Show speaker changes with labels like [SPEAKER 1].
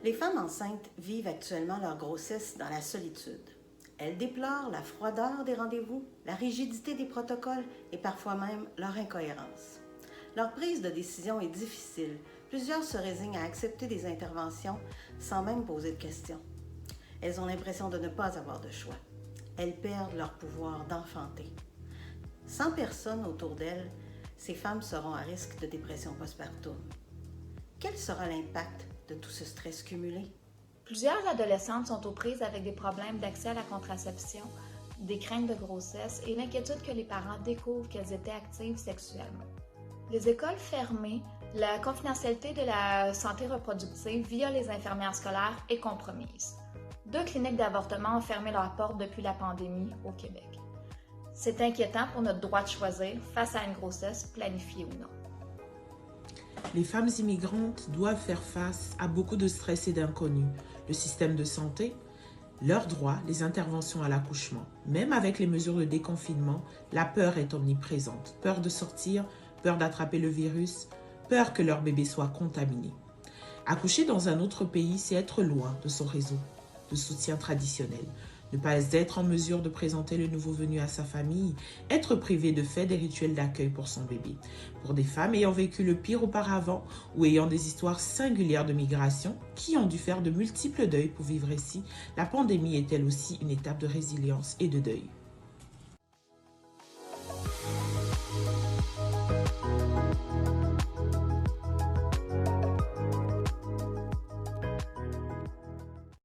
[SPEAKER 1] Les femmes enceintes vivent actuellement leur grossesse dans la solitude. Elles déplorent la froideur des rendez-vous, la rigidité des protocoles et parfois même leur incohérence. Leur prise de décision est difficile. Plusieurs se résignent à accepter des interventions sans même poser de questions. Elles ont l'impression de ne pas avoir de choix. Elles perdent leur pouvoir d'enfanter. Sans personne autour d'elles, ces femmes seront à risque de dépression postpartum. Quel sera l'impact de tout ce stress cumulé?
[SPEAKER 2] Plusieurs adolescentes sont aux prises avec des problèmes d'accès à la contraception, des craintes de grossesse et l'inquiétude que les parents découvrent qu'elles étaient actives sexuellement. Les écoles fermées, la confidentialité de la santé reproductive via les infirmières scolaires est compromise. 2 cliniques d'avortement ont fermé leurs portes depuis la pandémie au Québec. C'est inquiétant pour notre droit de choisir face à une grossesse planifiée ou non.
[SPEAKER 3] Les femmes immigrantes doivent faire face à beaucoup de stress et d'inconnus. Le système de santé, leurs droits, les interventions à l'accouchement. Même avec les mesures de déconfinement, la peur est omniprésente. Peur de sortir, peur d'attraper le virus, peur que leur bébé soit contaminé. Accoucher dans un autre pays, c'est être loin de son réseau de soutien traditionnel. Ne pas être en mesure de présenter le nouveau venu à sa famille, être privé de fait des rituels d'accueil pour son bébé. Pour des femmes ayant vécu le pire auparavant ou ayant des histoires singulières de migration, qui ont dû faire de multiples deuils pour vivre ici, la pandémie est elle aussi une étape de résilience et de deuil.